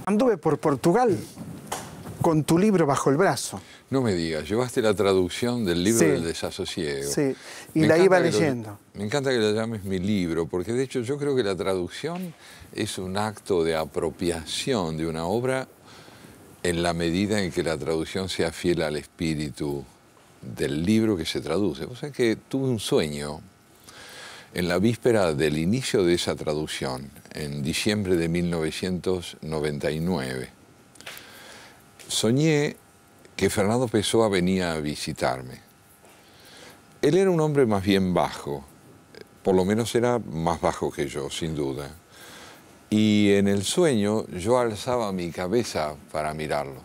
Anduve por Portugal con tu libro bajo el brazo. No me digas, llevaste la traducción del libro Sí. del desasosiego. Sí, y Me la iba encanta leyendo. me encanta que lo llames mi libro, porque de hecho yo creo que la traducción es un acto de apropiación de una obra en la medida en que la traducción sea fiel al espíritu del libro que se traduce. O sea que tuve un sueño en la víspera del inicio de esa traducción, en diciembre de 1999. Soñé que Fernando Pessoa venía a visitarme. Él era un hombre más bien bajo, por lo menos era más bajo que yo, sin duda. Y en el sueño yo alzaba mi cabeza para mirarlo,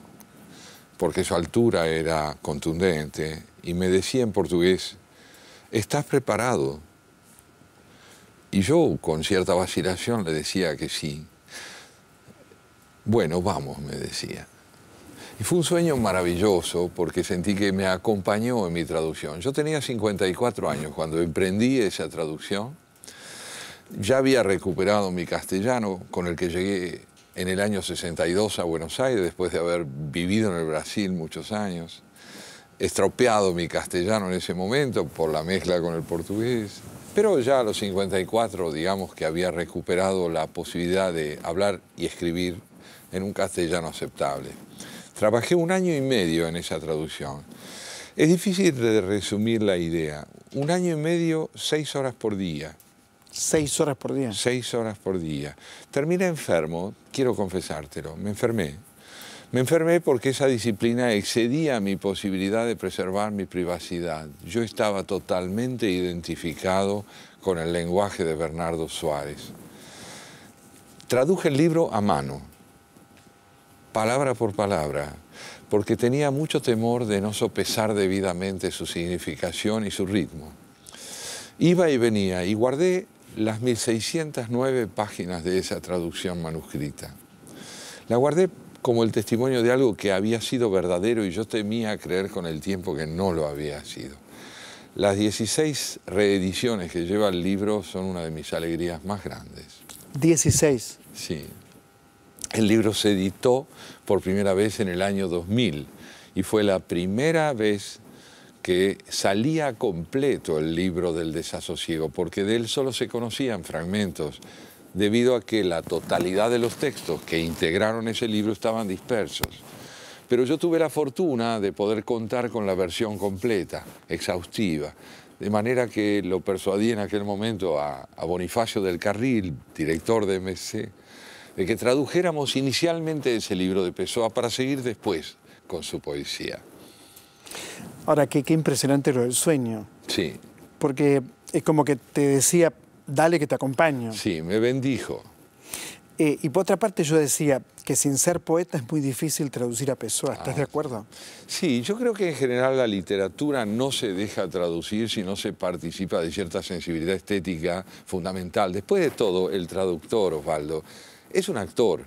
porque su altura era contundente, y me decía en portugués: ¿estás preparado? Y yo, con cierta vacilación, le decía que sí. Bueno, vamos, me decía. Y fue un sueño maravilloso porque sentí que me acompañó en mi traducción. Yo tenía 54 años cuando emprendí esa traducción. Ya había recuperado mi castellano, con el que llegué en el año 62 a Buenos Aires, después de haber vivido en el Brasil muchos años. Estropeado mi castellano en ese momento por la mezcla con el portugués. Pero ya a los 54, digamos que había recuperado la posibilidad de hablar y escribir en un castellano aceptable. Trabajé 1 año y medio en esa traducción. Es difícil de resumir la idea. 1 año y medio, 6 horas por día. 6 horas por día. 6 horas por día. Terminé enfermo, quiero confesártelo, me enfermé. Me enfermé porque esa disciplina excedía mi posibilidad de preservar mi privacidad. Yo estaba totalmente identificado con el lenguaje de Bernardo Soares. Traduje el libro a mano, palabra por palabra, porque tenía mucho temor de no sopesar debidamente su significación y su ritmo. Iba y venía y guardé las 1609 páginas de esa traducción manuscrita. La guardé como el testimonio de algo que había sido verdadero y yo temía creer con el tiempo que no lo había sido. Las 16 reediciones que lleva el libro son una de mis alegrías más grandes. 16. Sí. El libro se editó por primera vez en el año 2000 y fue la primera vez que salía completo el libro del desasosiego, porque de él solo se conocían fragmentos, debido a que la totalidad de los textos que integraron ese libro estaban dispersos. Pero yo tuve la fortuna de poder contar con la versión completa, exhaustiva, de manera que lo persuadí en aquel momento a Bonifacio del Carril, director de MC, de que tradujéramos inicialmente ese libro de Pessoa para seguir después con su poesía. Ahora, qué impresionante lo del sueño. Sí. Porque es como que te decía, dale que te acompaño. Sí, me bendijo. Y por otra parte yo decía que sin ser poeta es muy difícil traducir a Pessoa. ¿Estás de acuerdo? Sí, yo creo que en general la literatura no se deja traducir si no se participa de cierta sensibilidad estética fundamental. Después de todo, el traductor, Osvaldo, es un actor,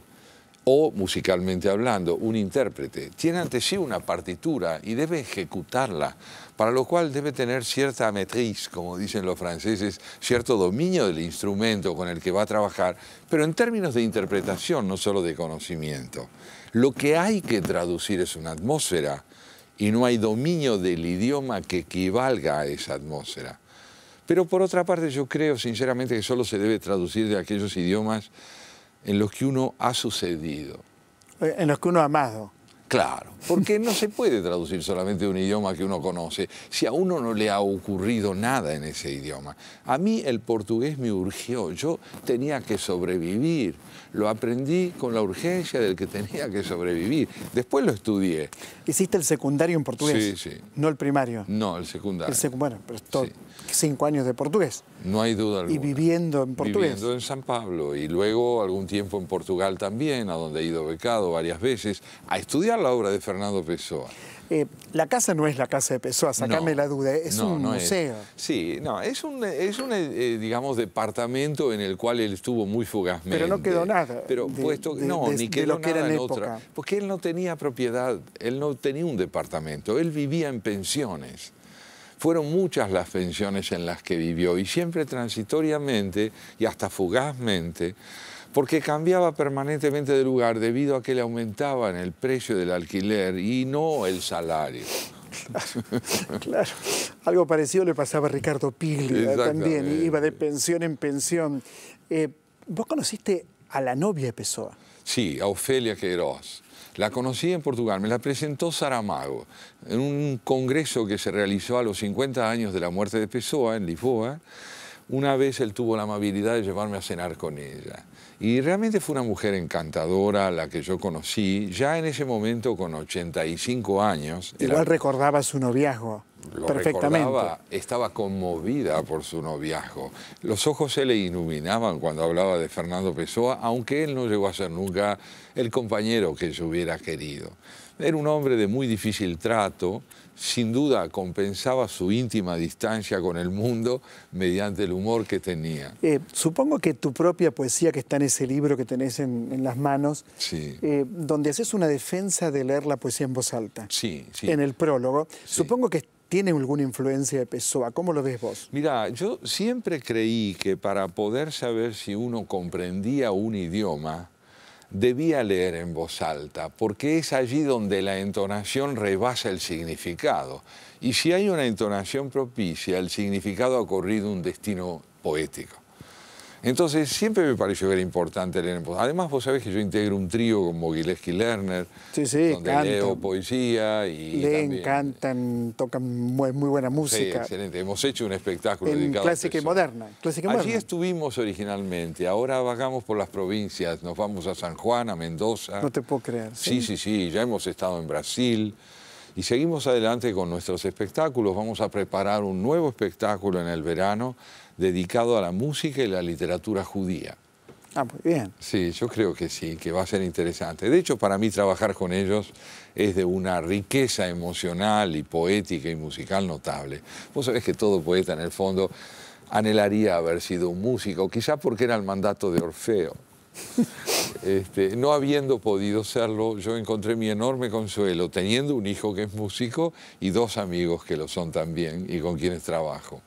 o musicalmente hablando, un intérprete. Tiene ante sí una partitura y debe ejecutarla, para lo cual debe tener cierta maîtrise, como dicen los franceses, cierto dominio del instrumento con el que va a trabajar, pero en términos de interpretación, no solo de conocimiento. Lo que hay que traducir es una atmósfera y no hay dominio del idioma que equivalga a esa atmósfera. Pero por otra parte yo creo sinceramente que solo se debe traducir de aquellos idiomas en los que uno ha sucedido. En los que uno ha amado. Claro, porque no se puede traducir solamente un idioma que uno conoce si a uno no le ha ocurrido nada en ese idioma. A mí el portugués me urgió, yo tenía que sobrevivir. Lo aprendí con la urgencia del que tenía que sobrevivir. Después lo estudié. ¿Hiciste el secundario en portugués? Sí, sí. ¿No el primario? No, el secundario. Bueno, pero es todo, Sí. 5 años de portugués. No hay duda alguna. ¿Y viviendo en portugués? Viviendo en San Pablo y luego algún tiempo en Portugal también, a donde he ido becado varias veces, a estudiar la obra de Fernando Pessoa. La casa no es la casa de Pessoa, sacame la duda, es un museo. Sí, no, es un digamos, departamento en el cual él estuvo muy fugazmente. Pero no quedó nada. Ni quedó lo que era nada en otra. época. Porque él no tenía propiedad, él no tenía un departamento, él vivía en pensiones. Fueron muchas las pensiones en las que vivió y siempre transitoriamente y hasta fugazmente porque cambiaba permanentemente de lugar debido a que le aumentaban el precio del alquiler y no el salario. Claro, algo parecido le pasaba a Ricardo Piglia también, iba de pensión en pensión. ¿Vos conociste a la novia de Pessoa? Sí, a Ofelia Queiroz. La conocí en Portugal, me la presentó Saramago en un congreso que se realizó a los 50 años de la muerte de Pessoa en Lisboa. Una vez él tuvo la amabilidad de llevarme a cenar con ella. Y realmente fue una mujer encantadora, la que yo conocí, ya en ese momento con 85 años. Igual recordaba su noviazgo perfectamente. Recordaba, estaba conmovida por su noviazgo. Los ojos se le iluminaban cuando hablaba de Fernando Pessoa, aunque él no llegó a ser nunca el compañero que yo hubiera querido. Era un hombre de muy difícil trato, sin duda compensaba su íntima distancia con el mundo mediante el humor que tenía. Supongo que tu propia poesía que está en ese libro que tenés en las manos, sí. Donde haces una defensa de leer la poesía en voz alta, sí, sí. En el prólogo, sí. Supongo que tiene alguna influencia de Pessoa. ¿Cómo lo ves vos? Mira, yo siempre creí que para poder saber si uno comprendía un idioma, debía leer en voz alta, porque es allí donde la entonación rebasa el significado. Y si hay una entonación propicia, el significado ha corrido un destino poético. Entonces, siempre me pareció que era importante leer en voz alta. Además, vos sabés que yo integro un trío con Mogileski Lerner, donde cantan, leo poesía y leen, también, cantan, tocan muy buena música. Sí, excelente. Hemos hecho un espectáculo dedicado clásica a y moderna. Allí estuvimos originalmente, ahora vagamos por las provincias, nos vamos a San Juan, a Mendoza. No te puedo creer. Sí, ya hemos estado en Brasil y seguimos adelante con nuestros espectáculos. Vamos a preparar un nuevo espectáculo en el verano dedicado a la música y la literatura judía. Ah, muy bien. Sí, yo creo que sí, que va a ser interesante. De hecho, para mí trabajar con ellos es de una riqueza emocional y poética y musical notable. Vos sabés que todo poeta en el fondo anhelaría haber sido un músico, quizá porque era el mandato de Orfeo. No habiendo podido serlo, yo encontré mi enorme consuelo teniendo un hijo que es músico y dos amigos que lo son también y con quienes trabajo.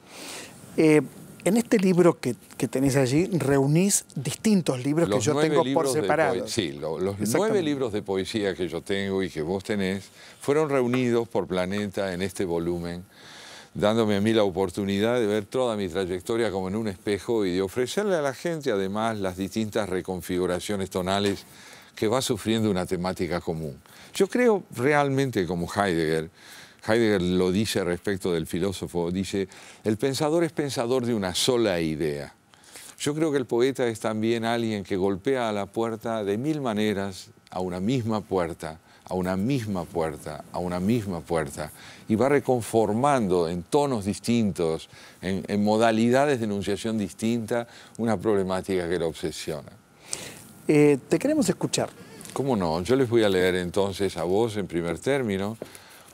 En este libro que tenés allí, reunís distintos libros que yo tengo por separado. Sí, los 9 libros de poesía que yo tengo y que vos tenés fueron reunidos por Planeta en este volumen, dándome a mí la oportunidad de ver toda mi trayectoria como en un espejo y de ofrecerle a la gente además las distintas reconfiguraciones tonales que va sufriendo una temática común. Yo creo realmente, como Heidegger lo dice respecto del filósofo, dice, el pensador es pensador de una sola idea. Yo creo que el poeta es también alguien que golpea a la puerta de mil maneras, a una misma puerta, a una misma puerta, a una misma puerta, y va reconformando en tonos distintos, en modalidades de enunciación distinta, una problemática que lo obsesiona. Te queremos escuchar. ¿Cómo no? Yo les voy a leer entonces a vos, en primer término,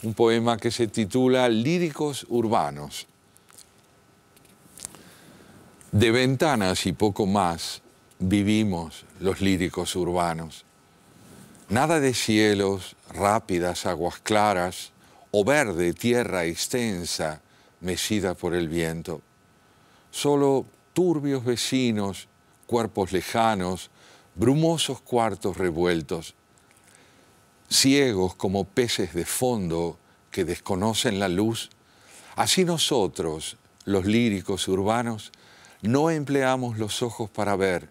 un poema que se titula Líricos urbanos. De ventanas y poco más vivimos los líricos urbanos. Nada de cielos, rápidas aguas claras, o verde tierra extensa mecida por el viento. Solo turbios vecinos, cuerpos lejanos, brumosos cuartos revueltos. Ciegos como peces de fondo que desconocen la luz, así nosotros, los líricos urbanos, no empleamos los ojos para ver,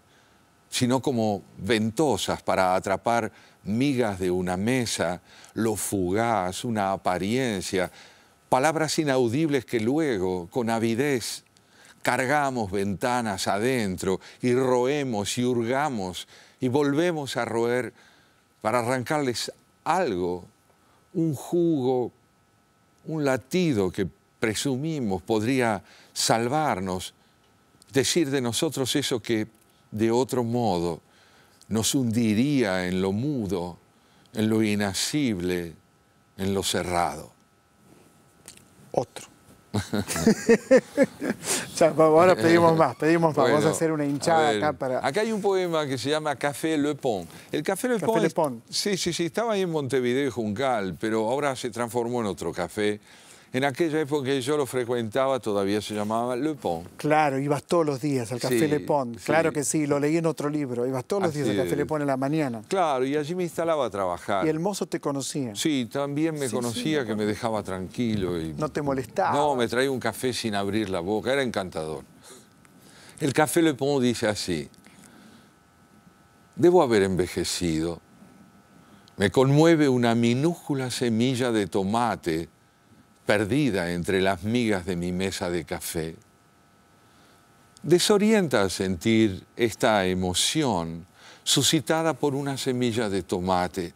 sino como ventosas para atrapar migas de una mesa, lo fugaz, una apariencia, palabras inaudibles que luego, con avidez, cargamos ventanas adentro y roemos y hurgamos y volvemos a roer para arrancarles algo, un jugo, un latido que presumimos podría salvarnos, decir de nosotros eso que de otro modo nos hundiría en lo mudo, en lo inacible, en lo cerrado. Otro. Ya, ahora pedimos más. Bueno, vamos a hacer una hinchada acá para... Acá hay un poema que se llama Café Le Pont. El Café Le Pont. Sí, estaba ahí en Montevideo y Juncal, pero ahora se transformó en otro café. En aquella época que yo lo frecuentaba todavía se llamaba Le Pont. Claro, ibas todos los días al Café Le Pont. Claro que sí, lo leí en otro libro. Ibas todos los días al Café Le Pont en la mañana. Claro, y allí me instalaba a trabajar. ¿Y el mozo te conocía? Sí, también me conocía, que me dejaba tranquilo. Y no te molestaba. No, me traía un café sin abrir la boca, era encantador. El Café Le Pont dice así: debo haber envejecido. Me conmueve una minúscula semilla de tomate perdida entre las migas de mi mesa de café. Desorienta al sentir esta emoción suscitada por una semilla de tomate.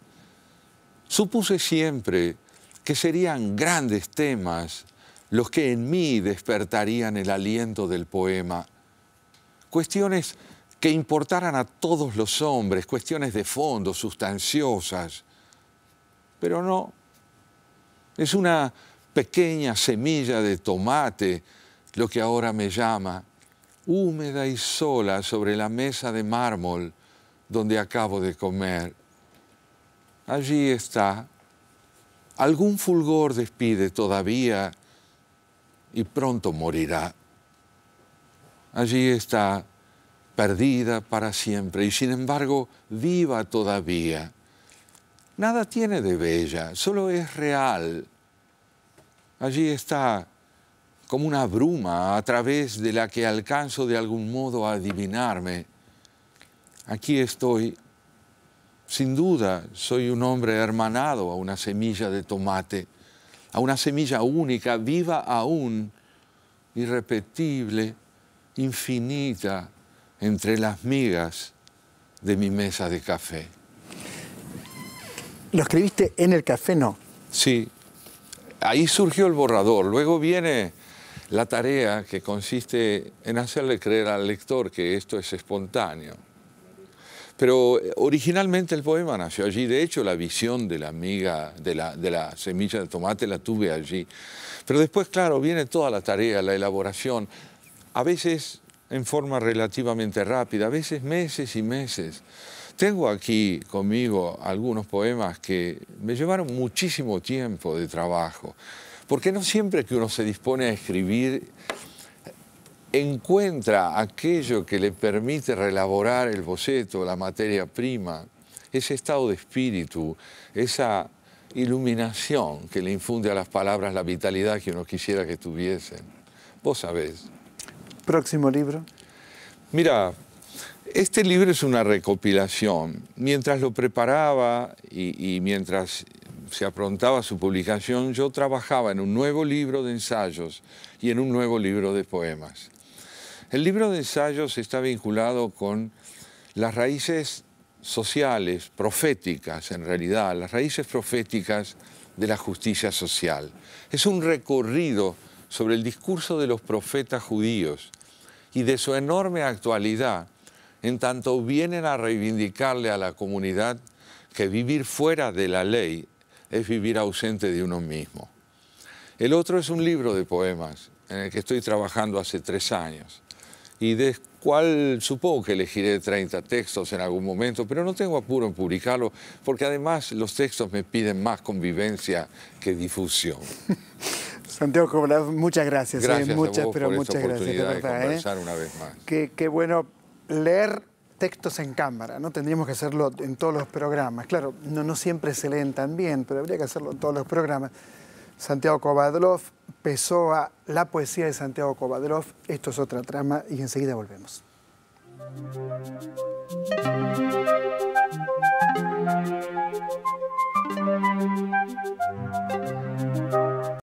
Supuse siempre que serían grandes temas los que en mí despertarían el aliento del poema. Cuestiones que importaran a todos los hombres, cuestiones de fondo, sustanciosas. Pero no, es una pequeña semilla de tomate lo que ahora me llama, húmeda y sola sobre la mesa de mármol donde acabo de comer. Allí está. Algún fulgor despide todavía y pronto morirá. Allí está, perdida para siempre y sin embargo viva todavía. Nada tiene de bella, solo es real. Allí está, como una bruma a través de la que alcanzo de algún modo a adivinarme. Aquí estoy. Sin duda, soy un hombre hermanado a una semilla de tomate, a una semilla única, viva aún, irrepetible, infinita, entre las migas de mi mesa de café. ¿Lo escribiste en el café? No. Sí. Ahí surgió el borrador. Luego viene la tarea que consiste en hacerle creer al lector que esto es espontáneo. Pero originalmente el poema nació allí. De hecho, la visión de la amiga, de la semilla de tomate la tuve allí. Pero después, claro, viene toda la tarea, la elaboración. A veces en forma relativamente rápida, a veces meses y meses. Tengo aquí conmigo algunos poemas que me llevaron muchísimo tiempo de trabajo, porque no siempre que uno se dispone a escribir encuentra aquello que le permite reelaborar el boceto, la materia prima, ese estado de espíritu, esa iluminación que le infunde a las palabras la vitalidad que uno quisiera que tuviesen. Vos sabés. ¿Próximo libro? Mira, este libro es una recopilación. Mientras lo preparaba y mientras se aprontaba su publicación, yo trabajaba en un nuevo libro de ensayos y en un nuevo libro de poemas. El libro de ensayos está vinculado con las raíces sociales, proféticas en realidad, las raíces proféticas de la justicia social. Es un recorrido sobre el discurso de los profetas judíos y de su enorme actualidad, en tanto vienen a reivindicarle a la comunidad que vivir fuera de la ley es vivir ausente de uno mismo. El otro es un libro de poemas en el que estoy trabajando hace 3 años y del cual supongo que elegiré 30 textos en algún momento, pero no tengo apuro en publicarlo porque además los textos me piden más convivencia que difusión. Santiago Cobalado, muchas gracias. Gracias muchas, a vos pero por muchas esta gracias, oportunidad de verdad, de conversar una vez más. Qué bueno leer textos en cámara, ¿no? Tendríamos que hacerlo en todos los programas. Claro, no siempre se leen tan bien, pero habría que hacerlo en todos los programas. Santiago Kovadlov, Pessoa, la poesía de Santiago Kovadlov. Esto es Otra Trama y enseguida volvemos.